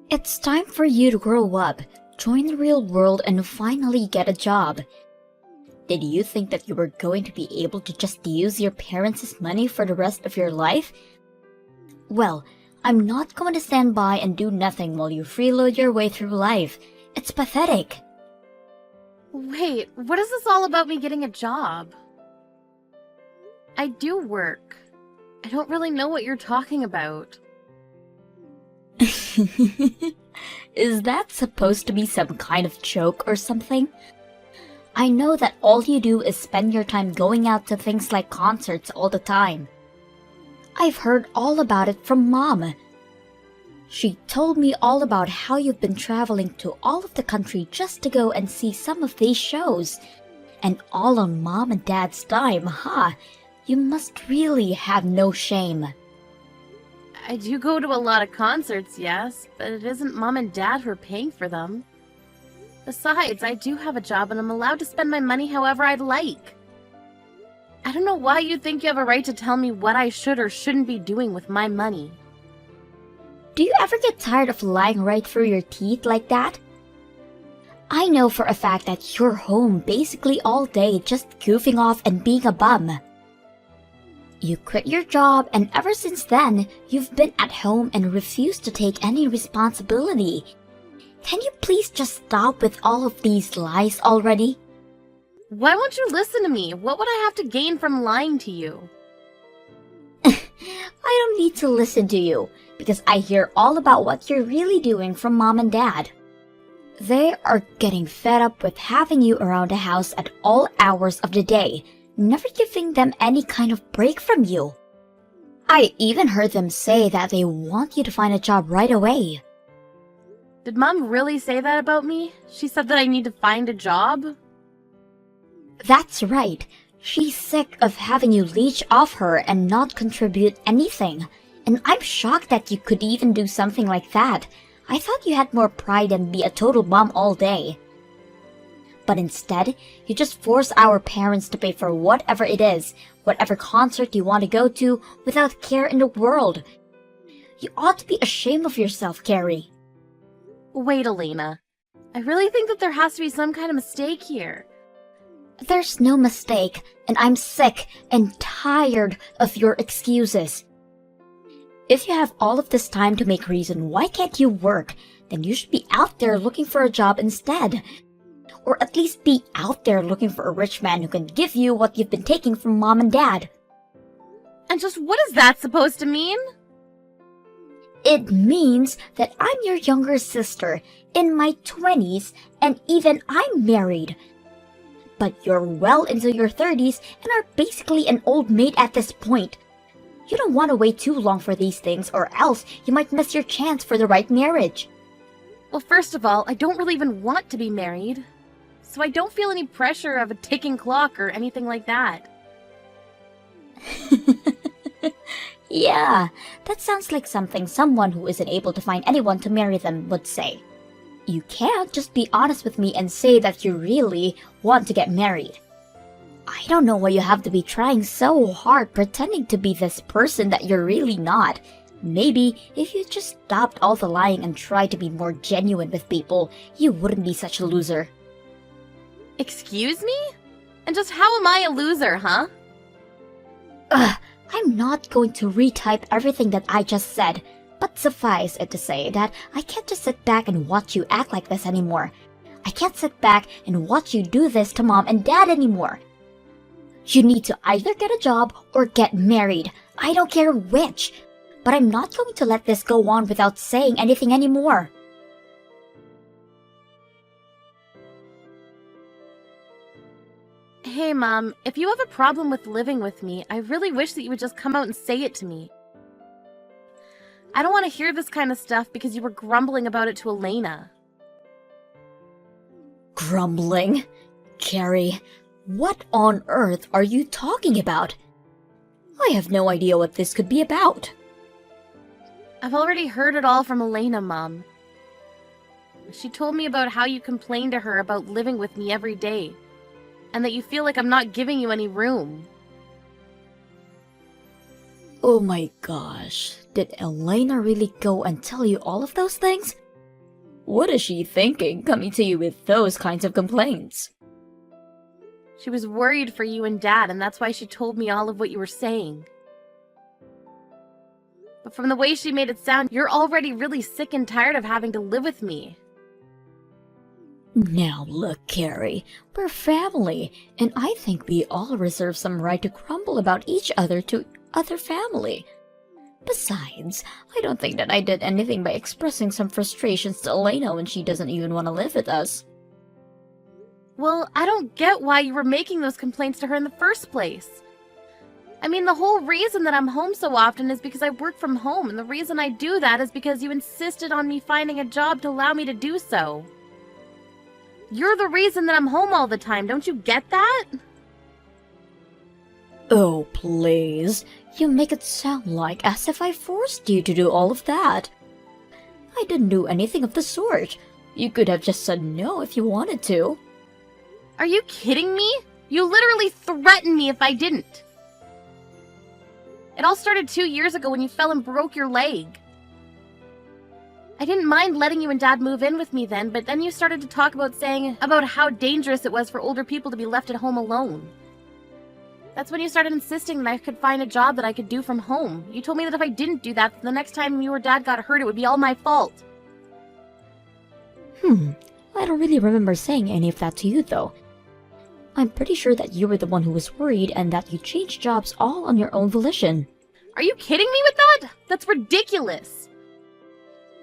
It's time for you to grow up, join the real world, and finally get a job. Did you think that you were going to be able to just use your parents' money for the rest of your life? Well, I'm not going to stand by and do nothing while you freeload your way through life. It's pathetic. Wait, what is this all about me getting a job? I do work. I don't really know what you're talking about. Is that supposed to be some kind of joke or something? I know that all you do is spend your time going out to things like concerts all the time. I've heard all about it from Mom. She told me all about how you've been traveling to all of the country just to go and see some of these shows. And all on Mom and Dad's dime, huh? You must really have no shame. I do go to a lot of concerts, yes, but it isn't Mom and Dad who are paying for them. Besides, I do have a job and I'm allowed to spend my money however I'd like. I don't know why you think you have a right to tell me what I should or shouldn't be doing with my money. Do you ever get tired of lying right through your teeth like that? I know for a fact that you're home basically all day just goofing off and being a bum. You quit your job and ever since then, you've been at home and refused to take any responsibility. Can you please just stop with all of these lies already? Why won't you listen to me? What would I have to gain from lying to you? I don't need to listen to you, because I hear all about what you're really doing from Mom and Dad. They are getting fed up with having you around the house at all hours of the day, never giving them any kind of break from you. I even heard them say that they want you to find a job right away. Did Mom really say that about me? She said that I need to find a job? That's right. She's sick of having you leech off her and not contribute anything. And I'm shocked that you could even do something like that. I thought you had more pride than be a total bum all day. But instead, you just force our parents to pay for whatever it is, whatever concert you want to go to, without care in the world. You ought to be ashamed of yourself, Carrie. Wait, Elena. I really think that there has to be some kind of mistake here. There's no mistake, and I'm sick and tired of your excuses. If you have all of this time to make reason why can't you work, then you should be out there looking for a job instead. Or at least be out there looking for a rich man who can give you what you've been taking from Mom and Dad. And just what is that supposed to mean? It means that I'm your younger sister, in my 20s, and even I'm married. But you're well into your 30s and are basically an old maid at this point. You don't want to wait too long for these things, or else you might miss your chance for the right marriage. Well, first of all, I don't really even want to be married. So I don't feel any pressure of a ticking clock or anything like that. Yeah, that sounds like something someone who isn't able to find anyone to marry them would say. You can't just be honest with me and say that you really want to get married. I don't know why you have to be trying so hard pretending to be this person that you're really not. Maybe if you just stopped all the lying and tried to be more genuine with people, you wouldn't be such a loser. Excuse me? And just how am I a loser, huh? I'm not going to retype everything that I just said, but suffice it to say that I can't just sit back and watch you act like this anymore. I can't sit back and watch you do this to Mom and Dad anymore. You need to either get a job or get married. I don't care which. But I'm not going to let this go on without saying anything anymore. Hey, Mom, if you have a problem with living with me, I really wish that you would just come out and say it to me. I don't want to hear this kind of stuff because you were grumbling about it to Elena. Grumbling? Carrie, what on earth are you talking about? I have no idea what this could be about. I've already heard it all from Elena, Mom. She told me about how you complain to her about living with me every day, and that you feel like I'm not giving you any room. Oh my gosh, did Elena really go and tell you all of those things? What is she thinking, coming to you with those kinds of complaints? She was worried for you and Dad, and that's why she told me all of what you were saying. But from the way she made it sound, you're already really sick and tired of having to live with me. Now look, Carrie, we're family, and I think we all reserve some right to grumble about each other to other family. Besides, I don't think that I did anything by expressing some frustrations to Elena when she doesn't even want to live with us. Well, I don't get why you were making those complaints to her in the first place. I mean, the whole reason that I'm home so often is because I work from home, and the reason I do that is because you insisted on me finding a job to allow me to do so. You're the reason that I'm home all the time, don't you get that? Oh, please. You make it sound like as if I forced you to do all of that. I didn't do anything of the sort. You could have just said no if you wanted to. Are you kidding me? You literally threatened me if I didn't. It all started 2 years ago when you fell and broke your leg. I didn't mind letting you and Dad move in with me then, but then you started to talk about how dangerous it was for older people to be left at home alone. That's when you started insisting that I could find a job that I could do from home. You told me that if I didn't do that, the next time you or Dad got hurt, it would be all my fault. I don't really remember saying any of that to you, though. I'm pretty sure that you were the one who was worried and that you changed jobs all on your own volition. Are you kidding me with that? That's ridiculous.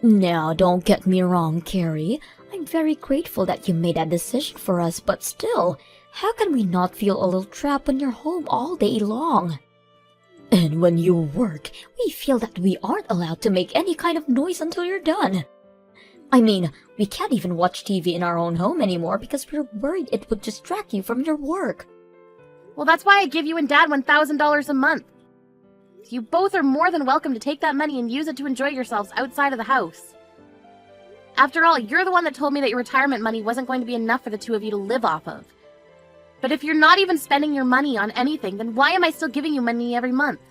Now, don't get me wrong, Carrie. I'm very grateful that you made that decision for us, but still, how can we not feel a little trapped when you're home all day long? And when you work, we feel that we aren't allowed to make any kind of noise until you're done. I mean, we can't even watch TV in our own home anymore because we're worried it would distract you from your work. Well, that's why I give you and Dad $1,000 a month. You both are more than welcome to take that money and use it to enjoy yourselves outside of the house. After all, you're the one that told me that your retirement money wasn't going to be enough for the two of you to live off of. But if you're not even spending your money on anything, then why am I still giving you money every month?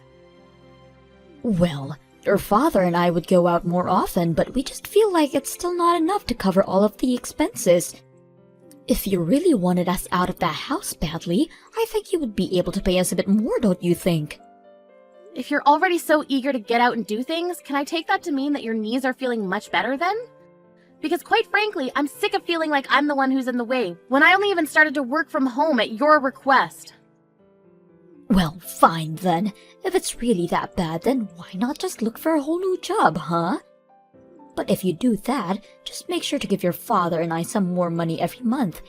Well, your father and I would go out more often, but we just feel like it's still not enough to cover all of the expenses. If you really wanted us out of that house badly, I think you would be able to pay us a bit more, don't you think? If you're already so eager to get out and do things, can I take that to mean that your knees are feeling much better then? Because quite frankly, I'm sick of feeling like I'm the one who's in the way, when I only even started to work from home at your request. Well, fine then. If it's really that bad, then why not just look for a whole new job, huh? But if you do that, just make sure to give your father and I some more money every month.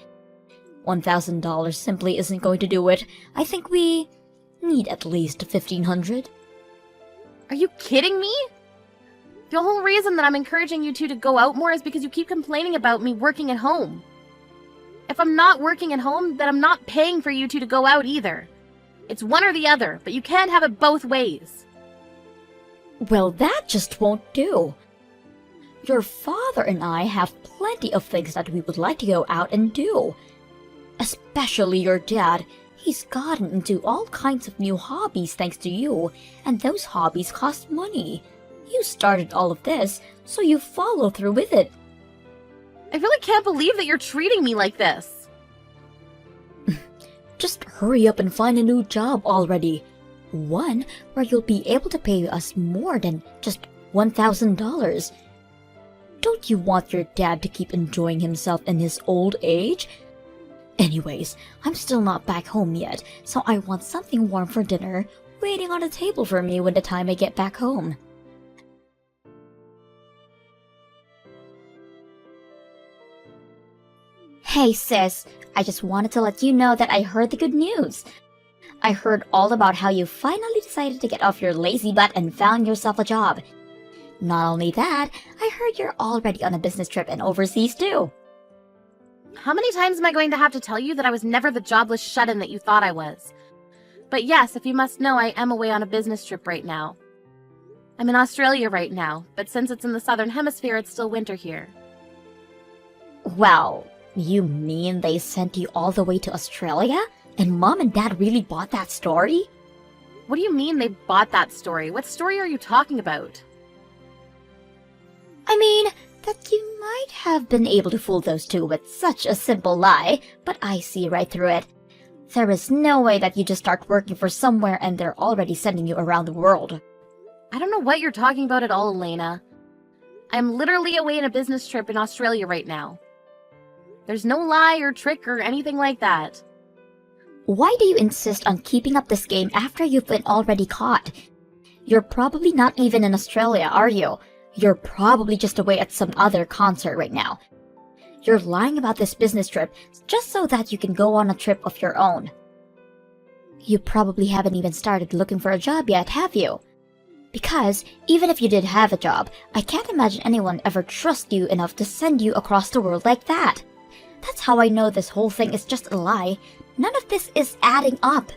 $1,000 simply isn't going to do it. I think we need at least $1,500. Are you kidding me? The whole reason that I'm encouraging you two to go out more is because you keep complaining about me working at home. If I'm not working at home, then I'm not paying for you two to go out either. It's one or the other, but you can't have it both ways. Well, that just won't do. Your father and I have plenty of things that we would like to go out and do. Especially your dad. He's gotten into all kinds of new hobbies thanks to you, and those hobbies cost money. You started all of this, so you follow through with it. I really can't believe that you're treating me like this. Just hurry up and find a new job already. One where you'll be able to pay us more than just $1,000. Don't you want your dad to keep enjoying himself in his old age? Anyways, I'm still not back home yet, so I want something warm for dinner, waiting on the table for me when the time I get back home. Hey sis, I just wanted to let you know that I heard the good news. I heard all about how you finally decided to get off your lazy butt and found yourself a job. Not only that, I heard you're already on a business trip and overseas too. How many times am I going to have to tell you that I was never the jobless shut-in that you thought I was? But yes, if you must know, I am away on a business trip right now. I'm in Australia right now, but since it's in the southern hemisphere, it's still winter here. Well, you mean they sent you all the way to Australia? And Mom and Dad really bought that story? What do you mean they bought that story? What story are you talking about? I mean, that you might have been able to fool those two with such a simple lie, but I see right through it. There is no way that you just start working for somewhere and they're already sending you around the world. I don't know what you're talking about at all, Elena. I'm literally away on a business trip in Australia right now. There's no lie or trick or anything like that. Why do you insist on keeping up this game after you've been already caught? You're probably not even in Australia, are you? You're probably just away at some other concert right now. You're lying about this business trip just so that you can go on a trip of your own. You probably haven't even started looking for a job yet, have you? Because, even if you did have a job, I can't imagine anyone ever trust you enough to send you across the world like that. That's how I know this whole thing is just a lie. None of this is adding up.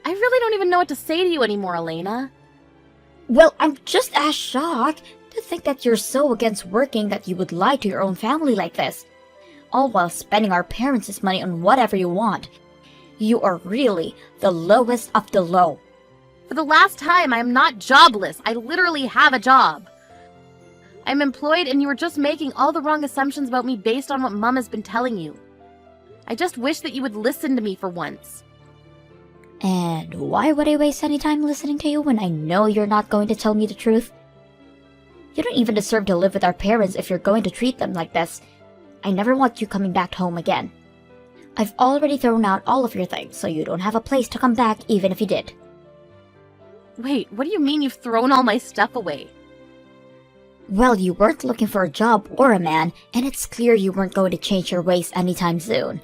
I really don't even know what to say to you anymore, Elena. Well, I'm just as shocked to think that you're so against working that you would lie to your own family like this, all while spending our parents' money on whatever you want. You are really the lowest of the low. For the last time, I'm not jobless. I literally have a job. I'm employed and you are just making all the wrong assumptions about me based on what Mom has been telling you. I just wish that you would listen to me for once. And why would I waste any time listening to you when I know you're not going to tell me the truth? You don't even deserve to live with our parents if you're going to treat them like this. I never want you coming back home again. I've already thrown out all of your things, so you don't have a place to come back even if you did. Wait, what do you mean you've thrown all my stuff away? Well, you weren't looking for a job or a man, and it's clear you weren't going to change your ways anytime soon.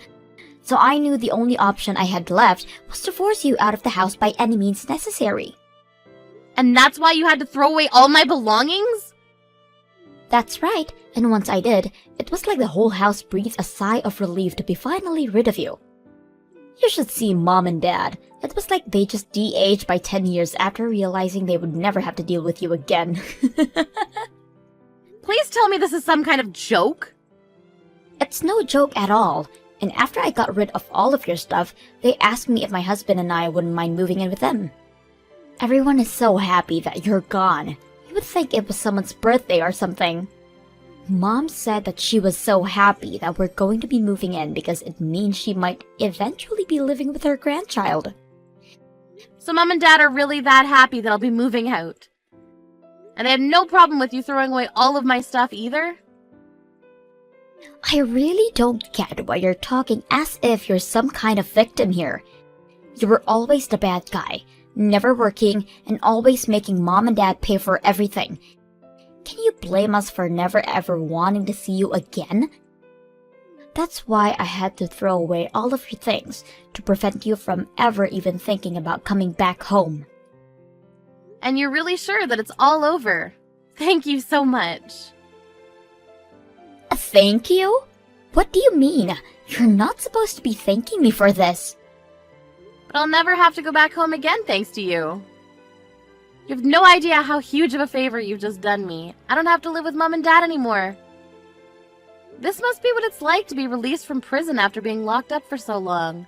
So I knew the only option I had left was to force you out of the house by any means necessary. And that's why you had to throw away all my belongings? That's right, and once I did, it was like the whole house breathed a sigh of relief to be finally rid of you. You should see Mom and Dad. It was like they just de-aged by 10 years after realizing they would never have to deal with you again. Please tell me this is some kind of joke. It's no joke at all. And after I got rid of all of your stuff, they asked me if my husband and I wouldn't mind moving in with them. Everyone is so happy that you're gone. You would think it was someone's birthday or something. Mom said that she was so happy that we're going to be moving in because it means she might eventually be living with her grandchild. So Mom and Dad are really that happy that I'll be moving out. And they had no problem with you throwing away all of my stuff either? I really don't get why you're talking as if you're some kind of victim here. You were always the bad guy, never working, and always making Mom and Dad pay for everything. Can you blame us for never ever wanting to see you again? That's why I had to throw away all of your things to prevent you from ever even thinking about coming back home. And you're really sure that it's all over? Thank you so much. Thank you? What do you mean? You're not supposed to be thanking me for this. But I'll never have to go back home again thanks to you. You have no idea how huge of a favor you've just done me. I don't have to live with Mom and Dad anymore. This must be what it's like to be released from prison after being locked up for so long.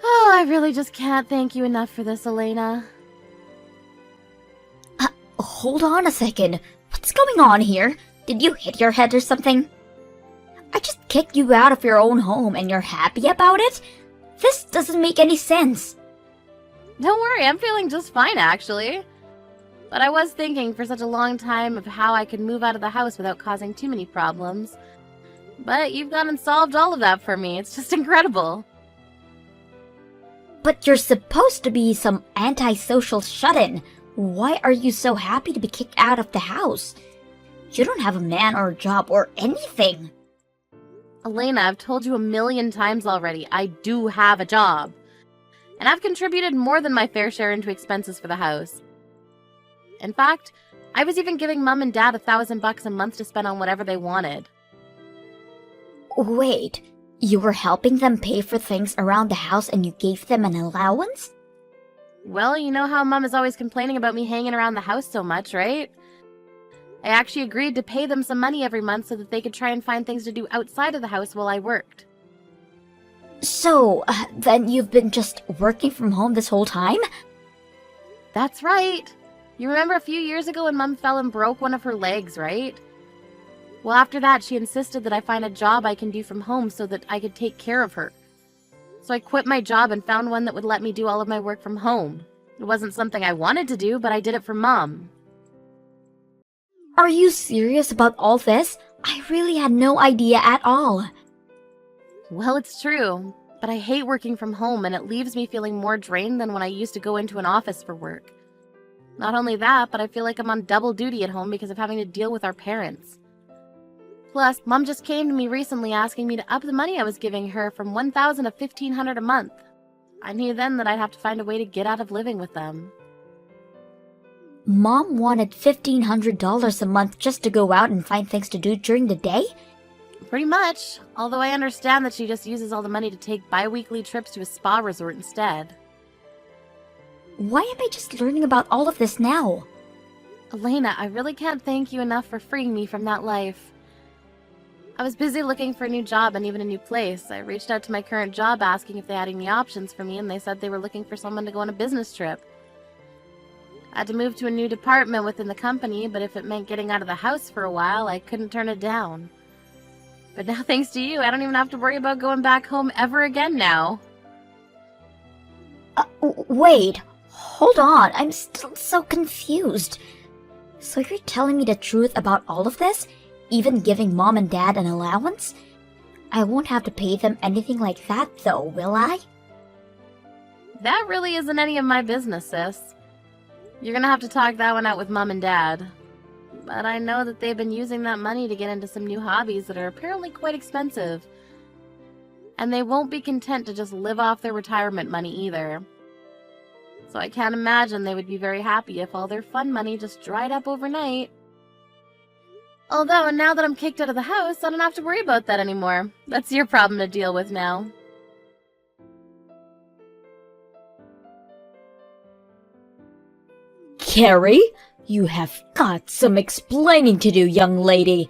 Oh, I really just can't thank you enough for this, Elena. Hold on a second. What's going on here? Did you hit your head or something? I just kicked you out of your own home and you're happy about it? This doesn't make any sense. Don't worry, I'm feeling just fine, actually. But I was thinking for such a long time of how I could move out of the house without causing too many problems. But you've gone and solved all of that for me. It's just incredible. But you're supposed to be some antisocial shut-in. Why are you so happy to be kicked out of the house? You don't have a man or a job or anything. Elena, I've told you 1,000,000 times already, I do have a job. And I've contributed more than my fair share into expenses for the house. In fact, I was even giving Mom and Dad $1,000 a month to spend on whatever they wanted. Wait, you were helping them pay for things around the house and you gave them an allowance? Well, you know how Mom is always complaining about me hanging around the house so much, right? I actually agreed to pay them some money every month so that they could try and find things to do outside of the house while I worked. So, then you've been just working from home this whole time? That's right. You remember a few years ago when Mom fell and broke one of her legs, right? Well, after that, she insisted that I find a job I can do from home so that I could take care of her. So I quit my job and found one that would let me do all of my work from home. It wasn't something I wanted to do, but I did it for Mom. Are you serious about all this? I really had no idea at all. Well, it's true, but I hate working from home and it leaves me feeling more drained than when I used to go into an office for work. Not only that, but I feel like I'm on double duty at home because of having to deal with our parents. Plus, Mom just came to me recently asking me to up the money I was giving her from $1,000 to $1,500 a month. I knew then that I'd have to find a way to get out of living with them. Mom wanted $1,500 a month just to go out and find things to do during the day? Pretty much, although I understand that she just uses all the money to take bi-weekly trips to a spa resort instead. Why am I just learning about all of this now? Elena, I really can't thank you enough for freeing me from that life. I was busy looking for a new job and even a new place. I reached out to my current job asking if they had any options for me, and they said they were looking for someone to go on a business trip. I had to move to a new department within the company, but if it meant getting out of the house for a while, I couldn't turn it down. But now, thanks to you, I don't even have to worry about going back home ever again now. Wait, hold on, I'm still so confused. So you're telling me the truth about all of this? Even giving Mom and Dad an allowance? I won't have to pay them anything like that though, will I? That really isn't any of my business, sis. You're gonna have to talk that one out with Mom and Dad. But I know that they've been using that money to get into some new hobbies that are apparently quite expensive. And they won't be content to just live off their retirement money either. So I can't imagine they would be very happy if all their fun money just dried up overnight. Although, now that I'm kicked out of the house, I don't have to worry about that anymore. That's your problem to deal with now. Carrie, you have got some explaining to do, young lady.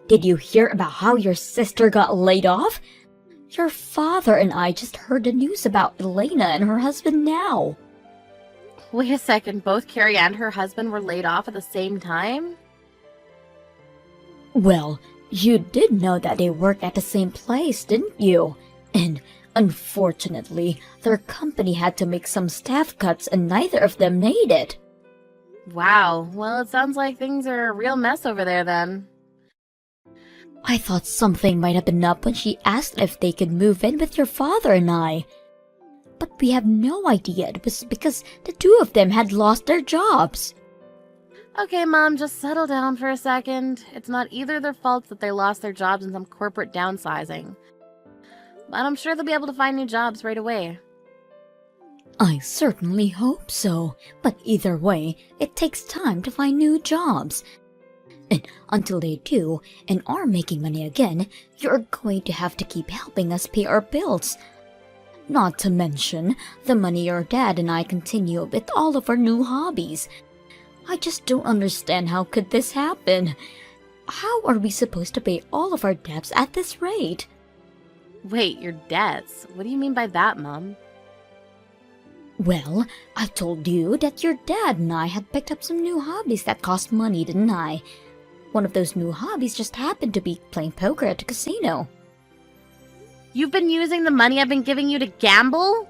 Did you hear about how your sister got laid off? Your father and I just heard the news about Elena and her husband now. Wait a second, both Carrie and her husband were laid off at the same time? Well, you did know that they worked at the same place, didn't you? And unfortunately, their company had to make some staff cuts and neither of them made it. Wow, well, it sounds like things are a real mess over there then. I thought something might have been up when she asked if they could move in with your father and I. But we have no idea it was because the two of them had lost their jobs. Okay, Mom, just settle down for a second. It's not either their fault that they lost their jobs in some corporate downsizing. But I'm sure they'll be able to find new jobs right away. I certainly hope so, but either way, it takes time to find new jobs. And until they do, and are making money again, you're going to have to keep helping us pay our bills. Not to mention the money your dad and I continue with all of our new hobbies. I just don't understand how could this happen. How are we supposed to pay all of our debts at this rate? Wait, your debts? What do you mean by that, Mom? Well, I told you that your dad and I had picked up some new hobbies that cost money, didn't I? One of those new hobbies just happened to be playing poker at a casino. You've been using the money I've been giving you to gamble?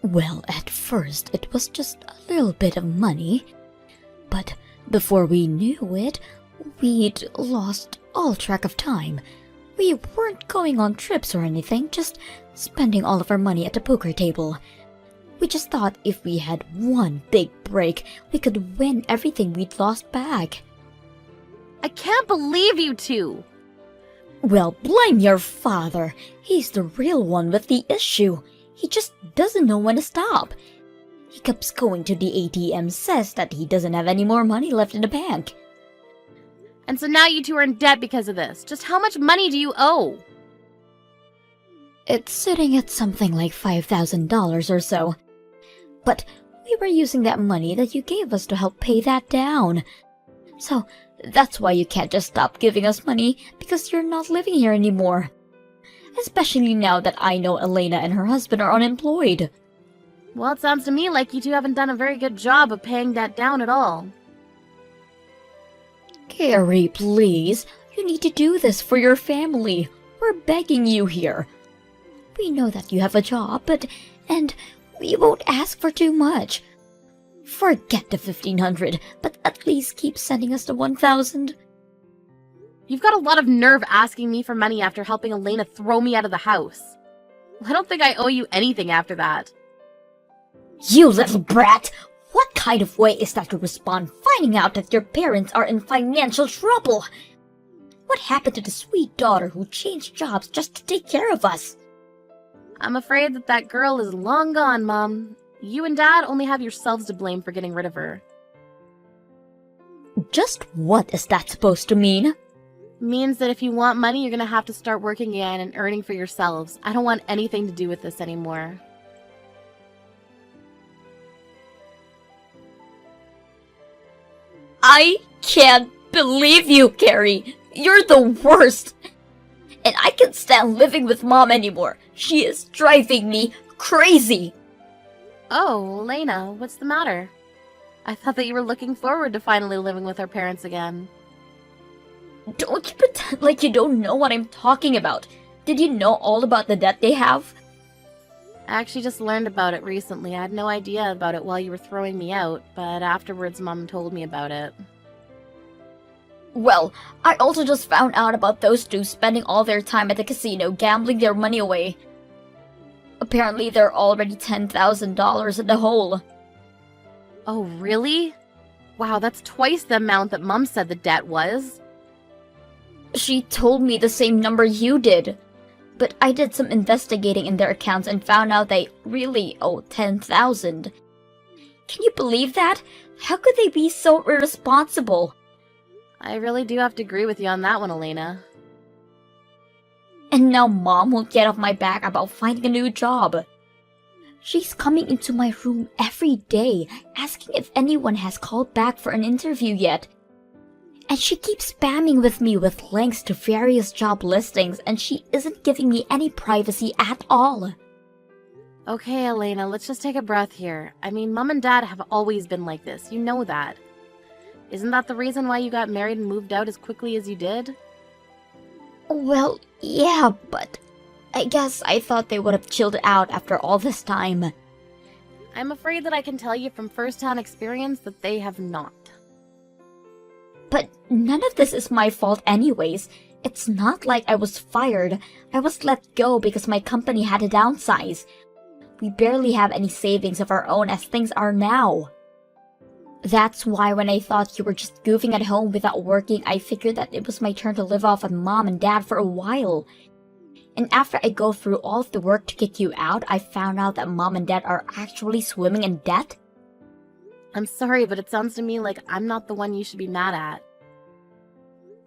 Well, at first it was just a little bit of money. But before we knew it, we'd lost all track of time. We weren't going on trips or anything, just spending all of our money at the poker table. We just thought if we had one big break, we could win everything we'd lost back. I can't believe you two! Well, blame your father. He's the real one with the issue. He just doesn't know when to stop. He keeps going to the ATM, says that he doesn't have any more money left in the bank. And so now you two are in debt because of this. Just how much money do you owe? It's sitting at something like $5,000 or so. But we were using that money that you gave us to help pay that down. So that's why you can't just stop giving us money, because you're not living here anymore. Especially now that I know Elena and her husband are unemployed. Well, it sounds to me like you two haven't done a very good job of paying that down at all. Carrie, please. You need to do this for your family. We're begging you here. We know that you have a job, and we won't ask for too much. Forget the 1,500, but at least keep sending us the 1,000. You've got a lot of nerve asking me for money after helping Elena throw me out of the house. I don't think I owe you anything after that. You little brat! What kind of way is that to respond finding out that your parents are in financial trouble? What happened to the sweet daughter who changed jobs just to take care of us? I'm afraid that girl is long gone, Mom. You and Dad only have yourselves to blame for getting rid of her. Just what is that supposed to mean? Means that if you want money, you're gonna have to start working again and earning for yourselves. I don't want anything to do with this anymore. I can't believe you, Carrie. You're the worst. And I can't stand living with Mom anymore. She is driving me crazy. Oh, Elena, what's the matter? I thought that you were looking forward to finally living with our parents again. Don't you pretend like you don't know what I'm talking about. Did you know all about the debt they have? I actually just learned about it recently. I had no idea about it while you were throwing me out, but afterwards Mom told me about it. Well, I also just found out about those two spending all their time at the casino gambling their money away. Apparently they're already $10,000 in the hole. Oh, really? Wow, that's twice the amount that Mom said the debt was. She told me the same number you did. But I did some investigating in their accounts and found out they really owe $10,000. Can you believe that? How could they be so irresponsible? I really do have to agree with you on that one, Elena. And now Mom won't get off my back about finding a new job. She's coming into my room every day, asking if anyone has called back for an interview yet. And she keeps spamming with me with links to various job listings, and she isn't giving me any privacy at all. Okay, Elena, let's just take a breath here. I mean, Mom and Dad have always been like this. You know that. Isn't that the reason why you got married and moved out as quickly as you did? Well, yeah, but I guess I thought they would have chilled out after all this time. I'm afraid that I can tell you from first-hand experience that they have not. But none of this is my fault anyways. It's not like I was fired. I was let go because my company had to downsize. We barely have any savings of our own as things are now. That's why when I thought you were just goofing at home without working, I figured that it was my turn to live off of Mom and Dad for a while. And after I go through all of the work to kick you out, I found out that Mom and Dad are actually swimming in debt. I'm sorry, but it sounds to me like I'm not the one you should be mad at.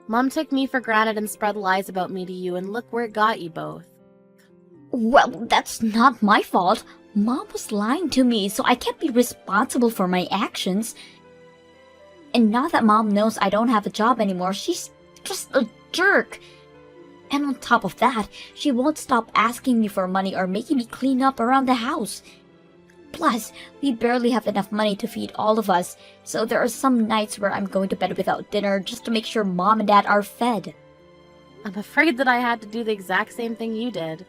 Mom took me for granted and spread lies about me to you, and look where it got you both. Well, that's not my fault. Mom was lying to me, so I can't be responsible for my actions. And now that Mom knows I don't have a job anymore, she's just a jerk. And on top of that, she won't stop asking me for money or making me clean up around the house. Plus, we barely have enough money to feed all of us, so there are some nights where I'm going to bed without dinner just to make sure Mom and Dad are fed. I'm afraid that I had to do the exact same thing you did.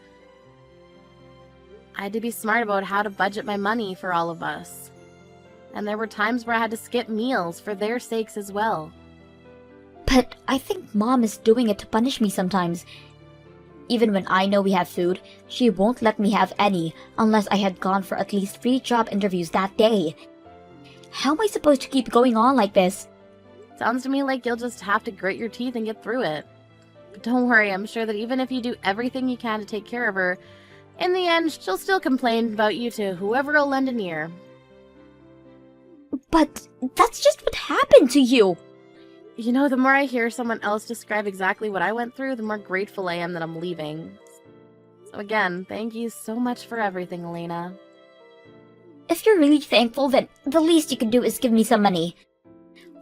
I had to be smart about how to budget my money for all of us. And there were times where I had to skip meals for their sakes as well. But I think Mom is doing it to punish me sometimes. Even when I know we have food, she won't let me have any unless I had gone for at least 3 job interviews that day. How am I supposed to keep going on like this? Sounds to me like you'll just have to grit your teeth and get through it. But don't worry, I'm sure that even if you do everything you can to take care of her, in the end, she'll still complain about you to whoever will lend an ear. But that's just what happened to you. You know, the more I hear someone else describe exactly what I went through, the more grateful I am that I'm leaving. So again, thank you so much for everything, Elena. If you're really thankful, then the least you can do is give me some money.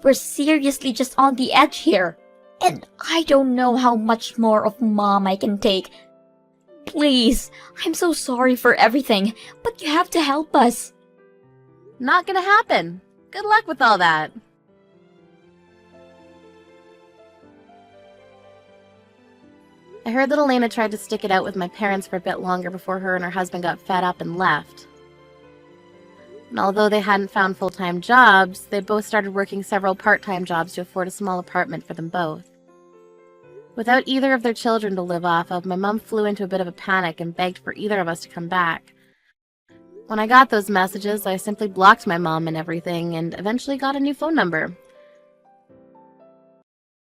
We're seriously just on the edge here. And I don't know how much more of Mom I can take. Please, I'm so sorry for everything, but you have to help us. Not gonna happen. Good luck with all that. I heard that Elena tried to stick it out with my parents for a bit longer before her and her husband got fed up and left. And although they hadn't found full-time jobs, they both started working several part-time jobs to afford a small apartment for them both. Without either of their children to live off of, my mom flew into a bit of a panic and begged for either of us to come back. When I got those messages, I simply blocked my mom and everything, and eventually got a new phone number.